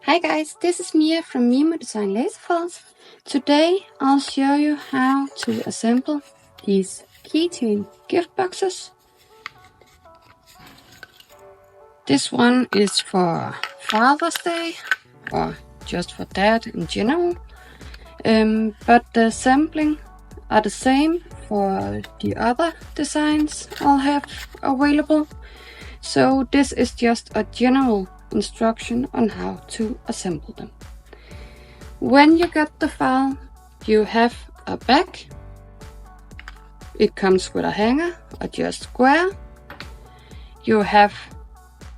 Hi guys, this is Mia from MiMoDesignLaserfiles. Today I'll show you how to assemble these keychain gift boxes. This one is for Father's Day or just for Dad in general. But the assembling are the same for the other designs I'll have available. So this is just a general instruction on how to assemble them. When you get the file, you have a back. It comes with a hanger, or just square. You have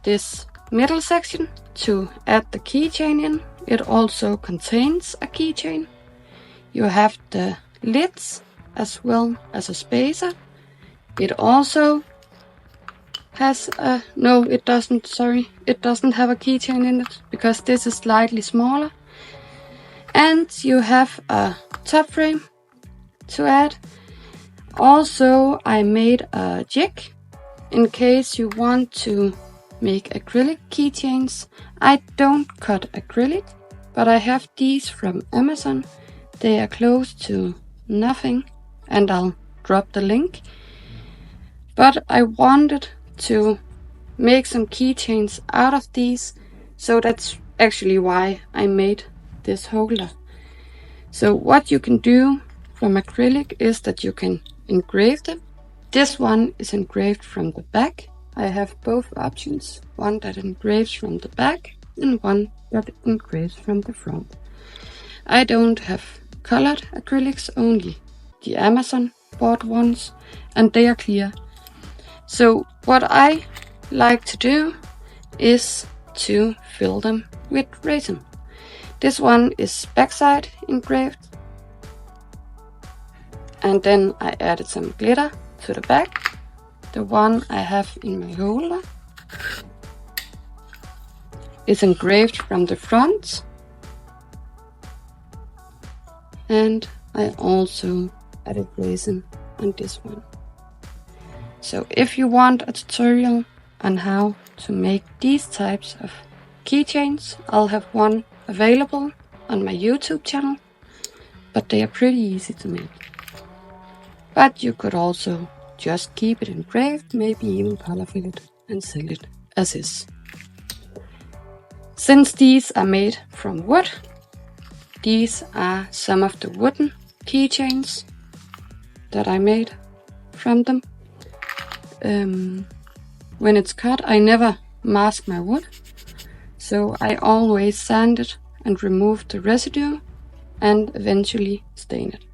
this middle section to add the keychain in. It also contains a keychain. You have the lids as well as a spacer. It also has a, no it doesn't, sorry, it doesn't have a keychain in it because this is slightly smaller. And you have a top frame to add. Also, I made a jig in case you want to make acrylic keychains. I don't cut acrylic, but I have these from Amazon. They are close to nothing, and I'll drop the link. But I wanted to make some keychains out of these, so that's actually why I made this holder. So what you can do from acrylic is that you can engrave them. This one is engraved from the back. I have both options, one that engraves from the back and one that engraves from the front. I don't have colored acrylics, only the Amazon bought ones, and they are clear. So what I like to do is to fill them with resin. This one is backside engraved, and then I added some glitter to the back. The one I have in my holder is engraved from the front, and I also added resin on this one. So if you want a tutorial on how to make these types of keychains, I'll have one available on my YouTube channel, but they are pretty easy to make. But you could also just keep it engraved, maybe even color fill it and sell it as is. Since these are made from wood, these are some of the wooden keychains that I made from them. When it's cut, I never mask my wood, so I always sand it and remove the residue and eventually stain it.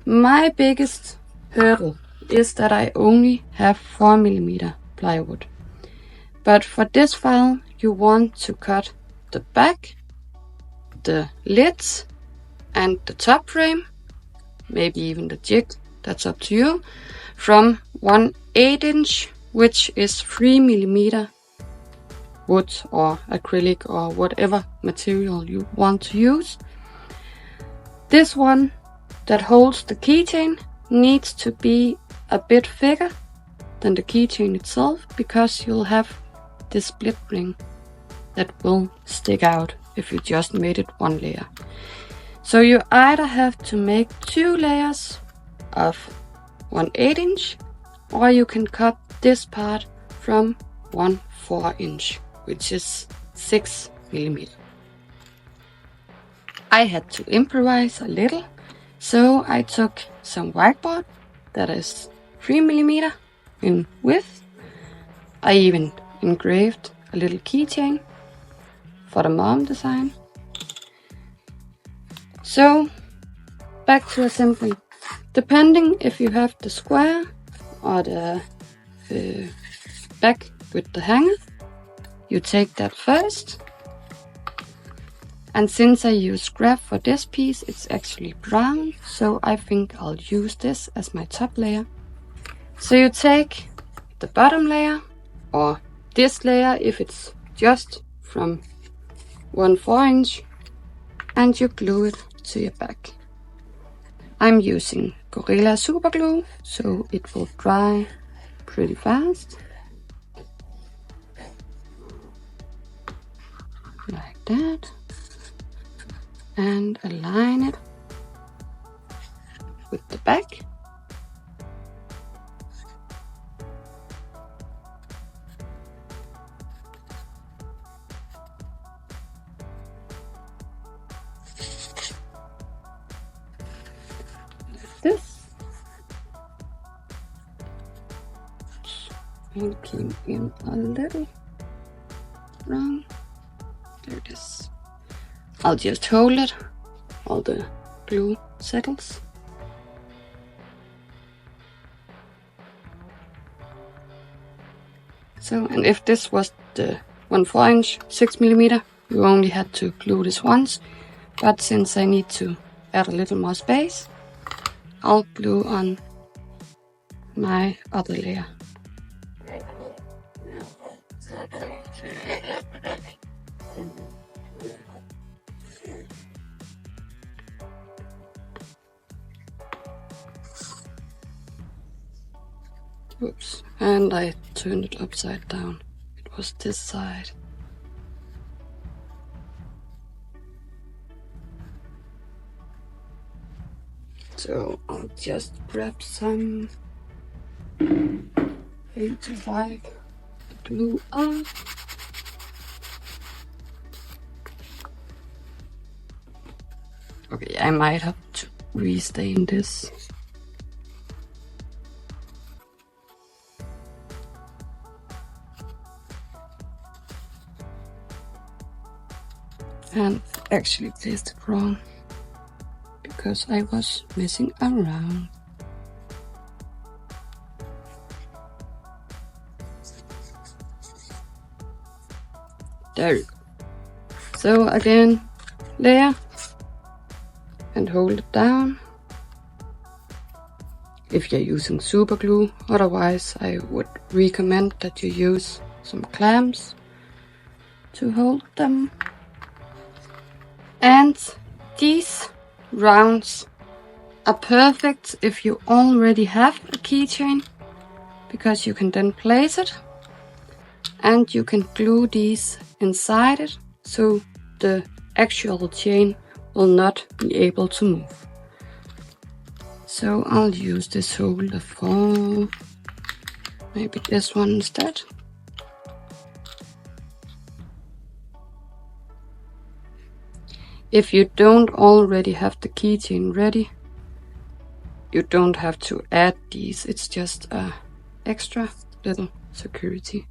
My biggest hurdle is that I only have 4mm plywood. But for this file, you want to cut the back, the lids, and the top frame, maybe even the jig, that's up to you, from 1/8", which is 3mm wood or acrylic or whatever material you want to use. This one that holds the keychain needs to be a bit thicker than the keychain itself, because you'll have this split ring that will stick out if you just made it one layer. So you either have to make 2 layers of 1/8", or you can cut this part from 1/4", which is 6mm. I had to improvise a little, so I took some whiteboard that is 3mm in width. I even engraved a little keychain for the mom design. So back to assembly. Depending if you have the square or the back with the hanger, you take that first. And since I use scrap for this piece, it's actually brown, so I think I'll use this as my top layer. So you take the bottom layer, or this layer if it's just from 1/4", and you glue it to your back. I'm using Gorilla Super Glue, so it will dry pretty fast. like that, and align it with the back. Like this. And came in a little wrong. There it is. I'll just hold it while the glue settles. So, and if this was the 1/4 inch 6mm, you only had to glue this once, but since I need to add a little more space, I'll glue on my other layer. Oops, and I turned it upside down. It was this side. So I'll just grab some 85 glue on. Okay, I might have to restain this. And actually placed it wrong because I was messing around. There you go. So again, layer and hold it down. If you're using super glue, otherwise I would recommend that you use some clamps to hold them. And these rounds are perfect if you already have a keychain, because you can then place it and you can glue these inside it, so the actual chain will not be able to move. So I'll use this holder for maybe this one instead. If you don't already have the keychain ready, you don't have to add these. It's just a extra little security.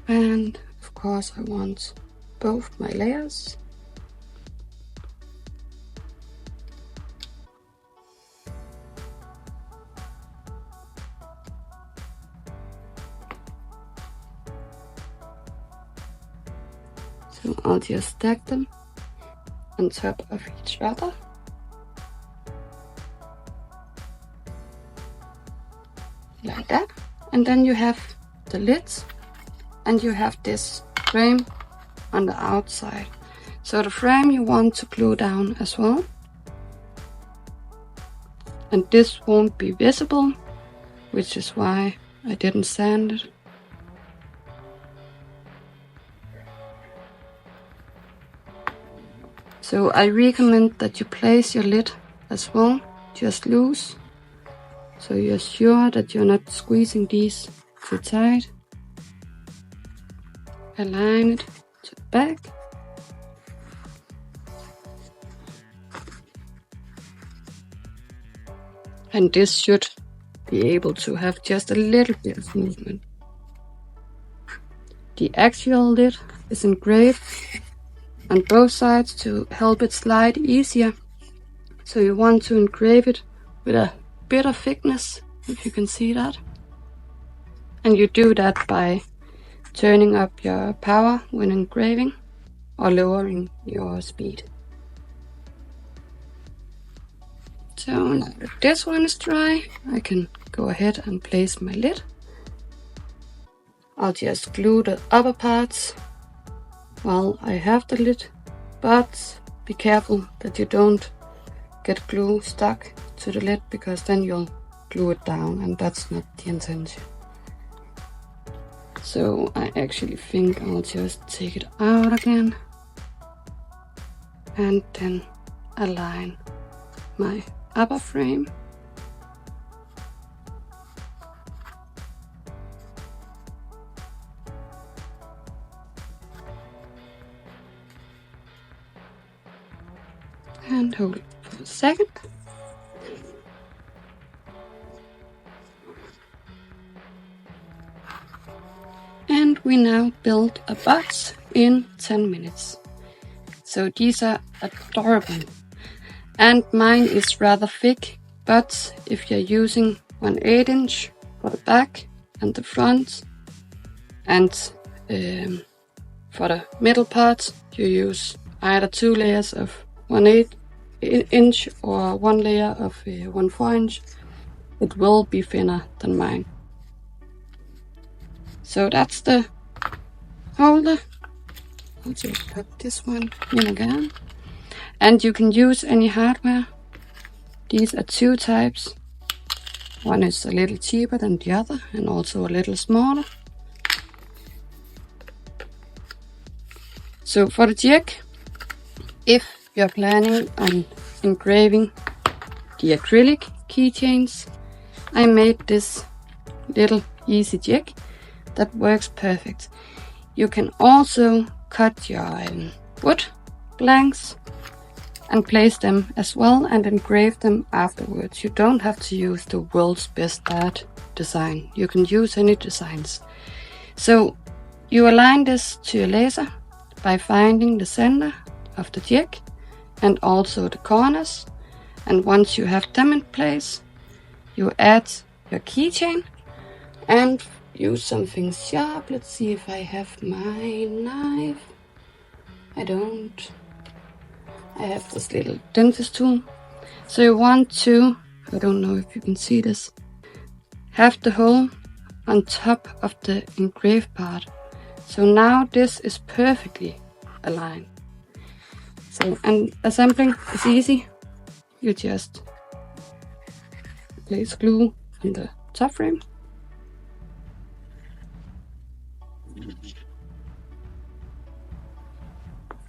And of course I want both my layers. So I'll just stack them on top of each other. Like that. And then you have the lids and you have this frame on the outside. So the frame you want to glue down as well. And this won't be visible, which is why I didn't sand it. So I recommend that you place your lid as well, just loose, so you're sure that you're not squeezing these too tight. Align it to the back. And this should be able to have just a little bit of movement. The actual lid is engraved on both sides to help it slide easier. So you want to engrave it with a bit of thickness, if you can see that. And you do that by turning up your power when engraving or lowering your speed. So now that this one is dry, I can go ahead and place my lid. I'll just glue the upper parts while I have the lid, but be careful that you don't get glue stuck to the lid, because then you'll glue it down, and that's not the intention. So I actually think I'll just take it out again and then align my upper frame. And hold it for a second. And we now build a box in 10 minutes. So these are adorable. And mine is rather thick, but if you're using 1/8 inch for the back and the front, and for the middle part, you use either 2 layers of 1/8 inch or 1 layer of 1/4 inch, it will be thinner than mine. So that's the holder. I'll just put this one in again. And you can use any hardware. These are 2 types. One is a little cheaper than the other and also a little smaller. So for the jig, if you're planning on engraving the acrylic keychains, I made this little easy jig that works perfect. You can also cut your wood blanks and place them as well and engrave them afterwards. You don't have to use the world's best art design. You can use any designs. So you align this to your laser by finding the center of the jig and also the corners. And once you have them in place, you add your keychain and use something sharp. Let's see if I have my knife. I don't. I have this little dentist tool. So you want to, I don't know if you can see this, have the hole on top of the engraved part. So now this is perfectly aligned. So, and assembling is easy. You just place glue on the top frame.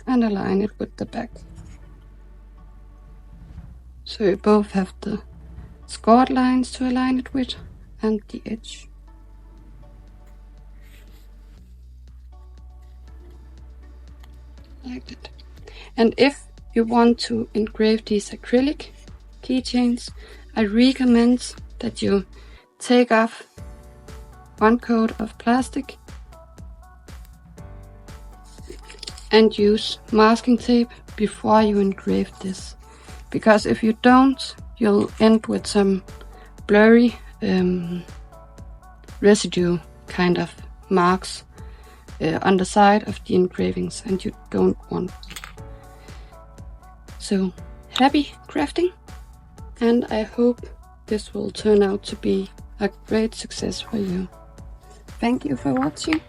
And align it with the back. So you both have the scored lines to align it with and the edge. Like that. And if you want to engrave these acrylic keychains, I recommend that you take off 1 coat of plastic and use masking tape before you engrave this. Because if you don't, you'll end with some blurry residue kind of marks on the side of the engravings, and you don't want. So happy crafting, and I hope this will turn out to be a great success for you. Thank you for watching.